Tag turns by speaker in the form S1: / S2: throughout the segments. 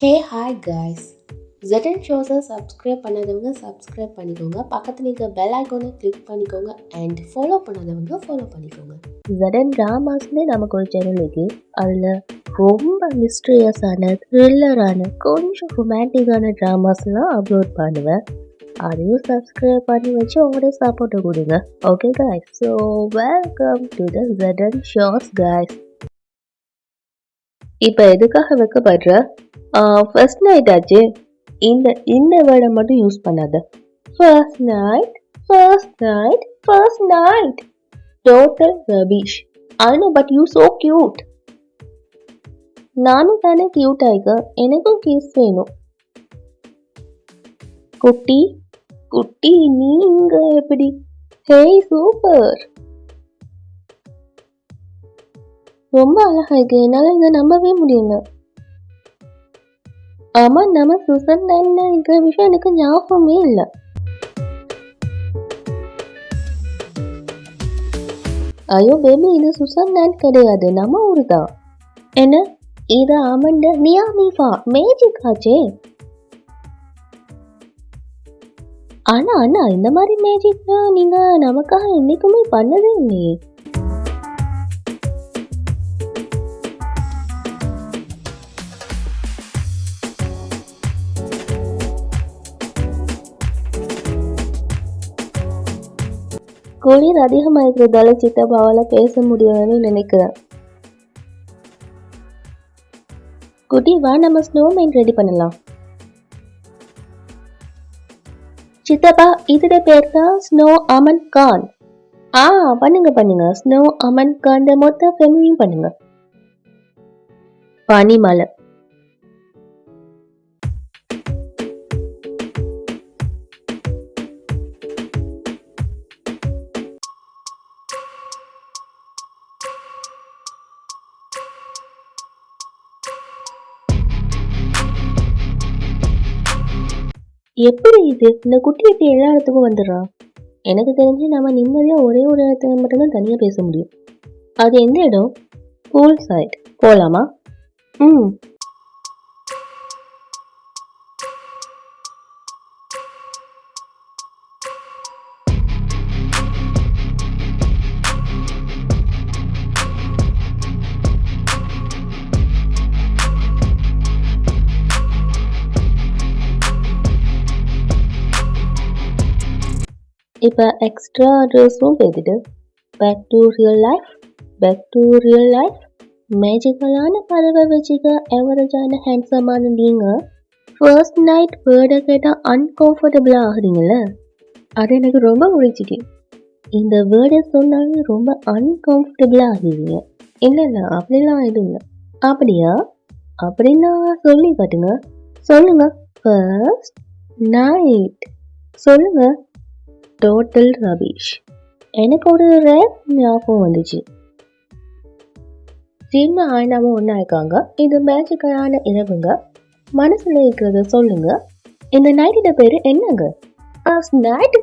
S1: ஹே hi guys. ZN ஷோஸை subscribe பண்ணாதவங்க subscribe பண்ணிக்கோங்க. பக்கத்தில் இருக்க பெல் ஐக்கானை கிளிக் பண்ணிக்கோங்க அண்ட் ஃபாலோ பண்ணாதவங்க ஃபாலோ பண்ணிக்கோங்க.
S2: ZN ட்ராமாஸ்னே நமக்கு ஒரு சேனல் இருக்கு. அதில் ரொம்ப மிஸ்டீரியஸான த்ரில்லரான கொஞ்சம் ரொமான்டிக்கான ட்ராமாஸ்லாம் அப்லோட் பண்ணுவேன். அதையும் சப்ஸ்கிரைப் பண்ணி வச்சு உங்களுடைய சப்போர்ட்டை கொடுங்க. Okay guys, so welcome to the ZN shows guys. இப்போ எதுக்காக வைக்கப்படுற ஃபர்ஸ்ட் நைட் ஆச்சு, இந்த வேர்டை மட்டும் யூஸ் பண்ணாத. First night first night first night total rubbish. I know but you so cute. நானும் தானே கியூட் ஆயிக்க, எனக்கும் கிஸ் வேணும். குட்டி குட்டி நீங்க எப்படி? ஹேய் சூப்பர், ரொம்ப அழகா இருக்கு. என்னால இதை நம்பவே முடியல. ஆமா, நம்ம சுசன் இருக்கிற விஷயம் எனக்கு ஞாபகமே இல்லை. ஐயோ பேபி, இது சுசன் கிடையாது, நம்ம ஊரு தான். என்ன இது? ஆமண்ட நியாமிஃபா மேஜிக் ஆச்சே. ஆனா அண்ணா, இந்த மாதிரி மேஜிக் நீங்க நமக்காக என்னைக்குமே பண்ணதே இல்லையே. குளிர் அதிகமாக இருக்கிறதால சித்தப்பாவால் பேச முடியாதுன்னு நினைக்கிறேன். குட்டி வா, நம்ம ஸ்னோமேன் ரெடி பண்ணலாம். சித்தப்பா, இதோட பேர் தான் ஸ்னோ அமன் கான். பண்ணுங்க. ஸ்னோ அமன் கான் மொத்த ஃபெமிலியும் பண்ணுங்க. பனிமலை. எப்படி இது? இந்த குட்டி எப்படி எல்லா இடத்துக்கும் வந்துடுறான்? எனக்கு தெரிஞ்சு நம்ம நிம்மதியாக ஒரே ஒரு இடத்துல மட்டும்தான் தனியாக பேச முடியும். அது எந்த இடம்? Pool side. போகலாமா? இப்போ எக்ஸ்ட்ரா ட்ரெஸ்ஸும் பேத்துட்டு பேக் டு ரியல் லைஃப். மேஜிக்கலான பறவை வச்சுக்க எவரேஜான ஹேண்ட்ஸமான நீங்கள் ஃபர்ஸ்ட் நைட் வேர்டை கேட்டால் அன்கம்ஃபர்டபுளாக ஆகுறீங்கள? அது எனக்கு ரொம்ப பிடிச்சிக்கு. இந்த வேர்டை சொன்னாலே ரொம்ப அன்கம்ஃபர்டபுளாக ஆகுறீங்க. இல்லை அப்படிலாம் எதுவும் இல்லை. அப்படியா? அப்படின்னா சொல்லி காட்டுங்க. சொல்லுங்க. ஃபர்ஸ்ட் நைட் சொல்லுங்க. Total rubbish. எனக்கு ஒரு ரேப் ஞாபகம் வந்துச்சு. சின்ன ஆயினாவும் ஒன்றா இருக்காங்க. இது மேஜிக்கலான இரவுங்க. மனசுல இருக்கிறத சொல்லுங்க. இந்த நைட்டோட பேரு என்னங்க? First night.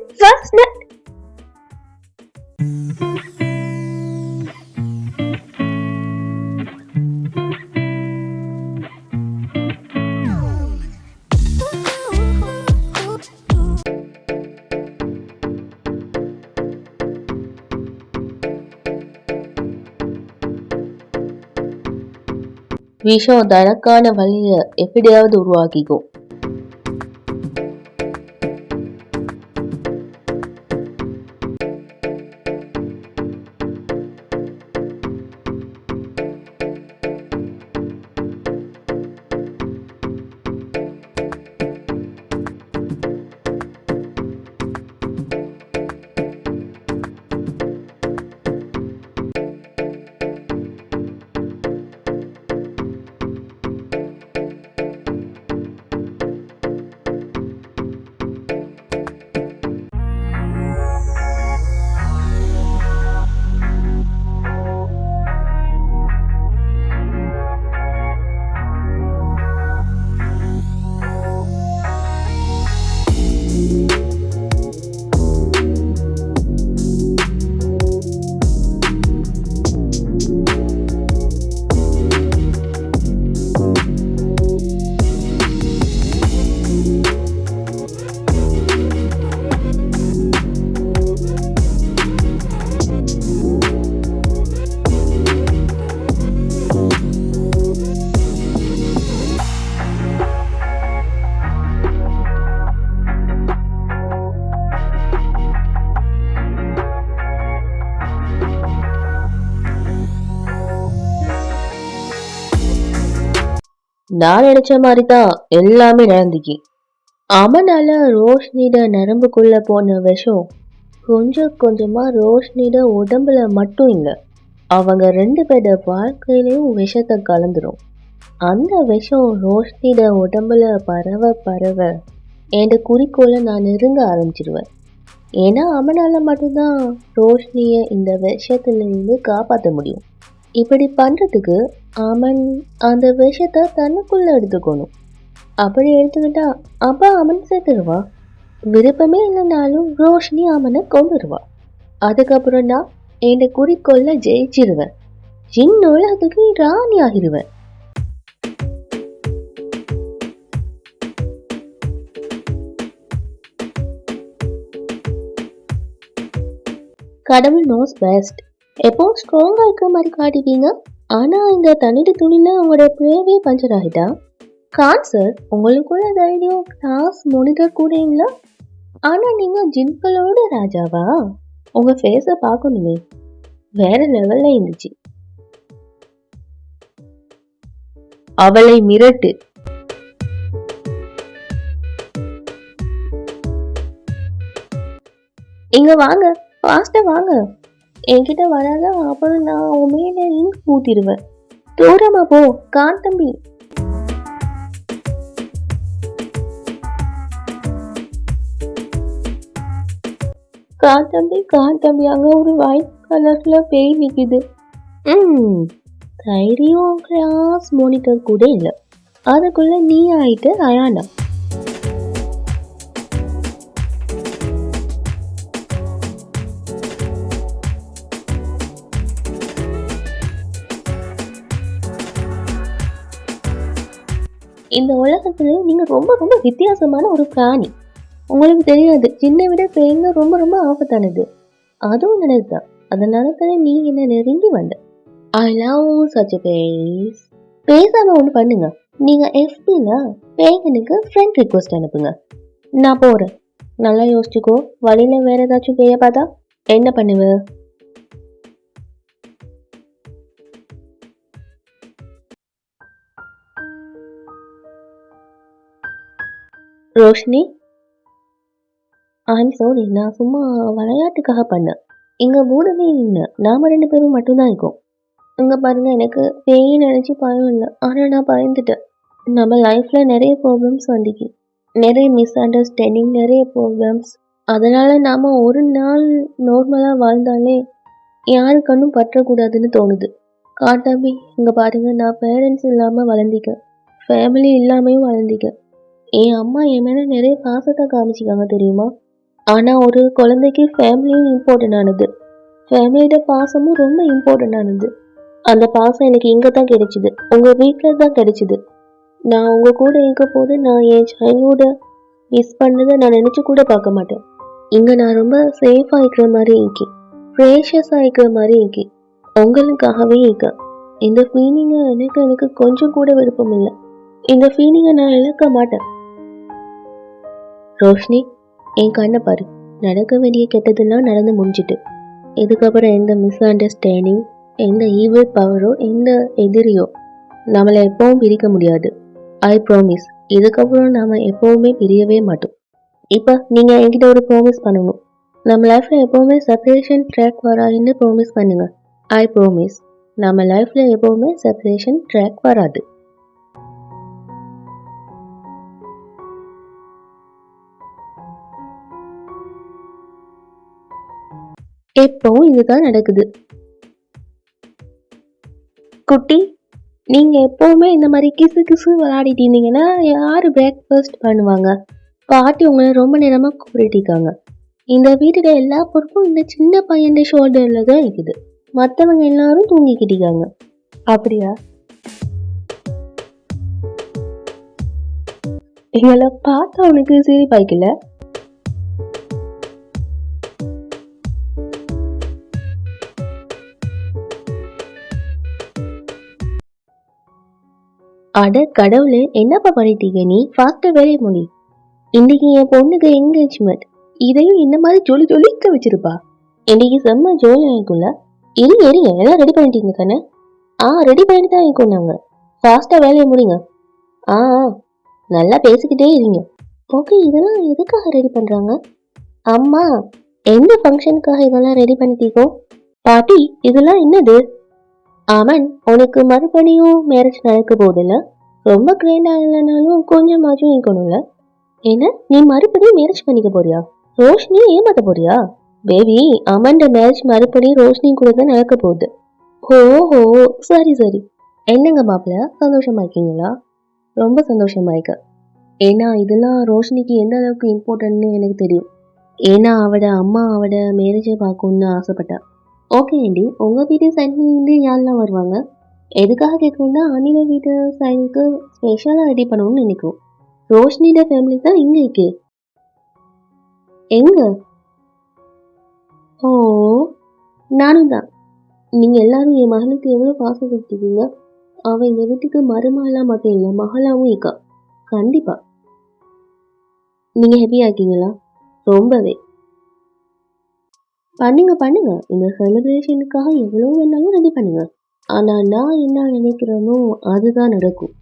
S2: விஷம் தனக்கான வழியை எப்படியாவது உருவாக்கிக்கும். நான் நினைச்ச மாதிரி தான் எல்லாமே நடந்துச்சு. அவனால ரோஷினிட நரம்புக்குள்ள போன விஷம் கொஞ்சம் கொஞ்சமா ரோஷினிட உடம்புல மட்டும் இல்லை, அவங்க 2 பேரோட வாழ்க்கையிலையும் விஷத்தை கலந்துரும். அந்த விஷம் ரோஷினிட உடம்புல பரவ பரவ என் குறிக்கோளை நான் நெருங்க ஆரம்பிச்சிடுவேன். ஏன்னா அவனால மட்டும்தான் ரோஷினியை இந்த விஷத்திலிருந்து காப்பாற்ற முடியும். இப்படி பண்றதுக்கு அவன் அந்த விஷத்தை தன்னுக்குள்ள எடுத்துக்கணும். அப்படி எடுத்துக்கிட்டா அப்ப அவன் செத்துருவா. விருப்பமே இல்லைனாலும் ரோஷினி அவனை கொண்டுருவா. அதுக்கப்புறம் நான் என் குறிக்கோள ஜெயிச்சிருவேன். உலகத்துக்கு ராணி ஆகிருவேன். கடவுள் நோஸ் பெஸ்ட். எப்பவும் ஸ்ட்ராங்கா இருக்கிற மாதிரி காட்டிட்டீங்க, ஆனா இந்த தண்ணிட்டு துணியில உங்களோட பிரேவே பஞ்சர் ஆகிட்டா. கான் சார், உங்களுக்குள்ள தைரியம் கிளாஸ் மானிட்டர் கூட இல்லை, ஆனா நீங்க ஜின்களோட ராஜாவா? உங்க ஃபேஸை பார்க்கணுமே, வேற லெவல்ல இருந்துச்சு. அவளை மிரட்டு. இங்க வாங்க, ஃபாஸ்டா வாங்க. என்கிட்ட வராத, அப்புறம் நான் உன் மேல இங்க் ஊத்திடுவேன். தூரமா போ கான் தம்பி. கான் தம்பி அங்க ஒரு ஒயிட் கலர்ல பேய் நிக்குது. தைரியம் கிளாஸ் மானிட்டர் கூட இல்லை, அதுக்குள்ள நீ ஆயிட்டு அயானா. இந்த உலகத்துல நீங்க ரொம்ப ரொம்ப வித்தியாசமான ஒரு பிராணி. உங்களுக்கு தெரியாது, சின்ன விட பேய்ங்க ரொம்ப ரொம்ப ஆபத்தானது. அதுவும் நினைச்சுதான், அதனால தானே நீ என்ன நெருங்கி வந்த. I love such a face. பேசாம ஒண்ணு பண்ணுங்க, நீங்க FB-ல பேய்கனுக்கு ஃப்ரெண்ட் ரிக்வெஸ்ட் அனுப்புங்க. நான் போறேன். நல்லா யோசிச்சுக்கோ, வழியில வேற ஏதாச்சும் பேய பார்த்தா என்ன பண்ணுவ? ரோஷினி, ஐம் சாரி, நான் சும்மா விளையாட்டுக்காக பண்ணேன். இங்க மூடவே இல்லை, நாம 2 பேரும் மட்டும்தான் இருக்கோம். இங்க பாருங்க, எனக்கு பேய் நினைச்சு பயம் இல்லை, ஆனா நான் பயந்துட்டேன். நம்ம லைஃப்ல நிறைய ப்ராப்ளம்ஸ் வந்துக்கு, நிறைய மிஸ் அண்டர்ஸ்டாண்டிங், நிறைய ப்ராப்ளம்ஸ். அதனால நாம ஒரு நாள் நார்மலா வாழ்ந்தாலே யாரு கண்ணும் பற்றக்கூடாதுன்னு தோணுது. காட்டாபி, இங்க பாருங்க, நான் பேரண்ட்ஸ் இல்லாம வளர்ந்திக்கேன், ஃபேமிலி இல்லாமையும் வளர்ந்திக்கேன். என் அம்மா என் மேல நிறைய பாசத்தை காமிச்சிக்காங்க தெரியுமா. ஆனா ஒரு குழந்தைக்கு ஃபேமிலியும் இம்பார்ட்டன்ட் ஆனது, ஃபேமிலியோட பாசமும் ரொம்ப இம்பார்ட்டன்ட் ஆனது. அந்த பாசம் எனக்கு இங்க தான் கிடைச்சிது, உங்க வீட்டுல தான் கிடைச்சிது. நான் உங்க கூட இருக்க போது நான் என் சைல்ட்ஹுட மிஸ் பண்ணதை நான் நினைச்சு கூட பார்க்க மாட்டேன். இங்க நான் ரொம்ப சேஃபா இருக்கிற மாதிரி இருக்கேன், ப்ரேஷியஸா இருக்கிற மாதிரி இருக்கேன், உங்களுக்காகவே இருக்கேன். இந்த ஃபீலிங்கை எனக்கு கொஞ்சம் கூட விருப்பம் இல்லை. இந்த ஃபீலிங்கை நான் இழக்க மாட்டேன். ரோஷினி, என் கண்ணை பாரு, நடக்க வேண்டிய கெட்டதெல்லாம் நடந்து முடிஞ்சிட்டு. இதுக்கப்புறம் எந்த மிஸ் அண்டர்ஸ்டாண்டிங், எந்த ஈவில் பவரோ, எந்த எதிரியோ நம்மளை எப்பவும் பிரிக்க முடியாது. ஐ ப்ராமிஸ், இதுக்கப்புறம் நாம எப்பவுமே பிரியவே மாட்டோம். இப்போ நீங்க என்கிட்ட ஒரு ப்ராமிஸ் பண்ணணும். நம்ம லைஃப்ல எப்பவுமே செப்பரேஷன் ட்ராக் வராதுன்னு ப்ராமிஸ் பண்ணுங்க. ஐ ப்ராமிஸ், நம்ம லைஃப்ல எப்பவுமே செப்பரேஷன் ட்ராக் வராது. எப்பவும் இதுதான் நடக்குது. குட்டி, நீங்க எப்பவுமே இந்த மாதிரி கிசு கிசு விளையாடிட்டு இருந்தீங்கன்னா யாரு பிரேக்ஃபாஸ்ட் பண்ணுவாங்க? பாட்டி உங்களை ரொம்ப நேரமா கூப்பிட்டுருக்காங்க. இந்த வீட்டுல எல்லா பொறுப்பும் இந்த சின்ன பையன் ஷோல்டர்ல தான் இருக்குது. மற்றவங்க எல்லாரும் தூங்கிக்கிட்டாங்க. அப்படியா? எங்களை பார்த்தா உனக்கு சிரிப்பாய்க்கல? அட கடவுளே, என்னப்பா பண்ணிட்டீங்க நீ? ஃபாஸ்டா வேலையை முடி. இன்னைக்கு என் பொண்ணுக்கு என்கேஜ்மெண்ட், இதையும் இந்த மாதிரி ஜொலி ஜொலிக்க வச்சிருப்பா. இன்னைக்கு செம்ம ஜோலி ஆயிக்கும்ல. எரிங்க, எல்லாம் ரெடி பண்ணிட்டீங்க தானே? ரெடி பண்ணிட்டு தான் இருக்கோம் நாங்க. ஃபாஸ்டா வேலையை முடிங்க. ஆ நல்லா பேசிக்கிட்டே இருங்க. ஓகே, இதெல்லாம் எதுக்காக ரெடி பண்ணுறாங்க? அம்மா, எந்த ஃபங்க்ஷனுக்காக இதெல்லாம் ரெடி பண்ணிட்டீங்கோ? பாட்டி, இதெல்லாம் என்னது? ஆமன், உனக்கு மறுபடியும் மேரேஜ் நடக்க போதில்ல, ரொம்ப கிராண்டாக இல்லைனாலும் கொஞ்சமாச்சும் இருக்கணும்ல. என்ன, நீ மறுபடியும் மேரேஜ் பண்ணிக்க போறியா? ரோஷினியை ஏமாத்த போறியா? பேபி, அமண்ட மேரேஜ் மறுபடியும் ரோஷினி கூட தான் நடக்க போகுது. ஓஹோ, சரி சரி. என்னங்க மாப்பிள்ள, சந்தோஷமா இருக்கீங்களா? ரொம்ப சந்தோஷமா இருக்க. ஏன்னா இதெல்லாம் ரோஷினிக்கு எந்த அளவுக்கு இம்பார்ட்டன்ட்னு எனக்கு தெரியும். ஏன்னா அவட அம்மா அவட மேரேஜை பார்க்கணும்னு ஆசைப்பட்டா. ஓகே ஆண்டி, உங்கள் வீட்டு சைட்லேருந்து யாரெல்லாம் வருவாங்க? எதுக்காக கேட்கணும்னா அனில வீட்டு சைடுக்கு ஸ்பெஷலாக ரெடி பண்ணணும்னு நினைக்கும். ரோஷினியோட ஃபேமிலி தான் இங்கே இருக்கே. எங்க? ஓ, நானும் தான். நீங்கள் எல்லாரும் என் மகளுக்கு எவ்வளோ பாசம் கொடுத்துருக்கீங்க. அவள் இந்த வீட்டுக்கு மருமகளாக மட்டும் இல்லை, மகளாகவும் இருக்கா. கண்டிப்பாக. நீங்கள் ஹாப்பியாக இருக்கீங்களா? ரொம்பவே. பண்ணுங்க பண்ணுங்க, இந்த செலிப்ரேஷனுக்காக எவ்வளோ வேணாலும் ரெடி பண்ணுங்க. ஆனால் நான் என்ன நினைக்கிறேனோ அதுதான் நடக்கும்.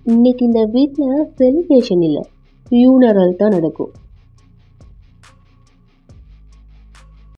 S2: இன்னைக்கு இந்த வீட்டில் செலிப்ரேஷன் இல்லை, ஃபியூனரல் தான் நடக்கும்.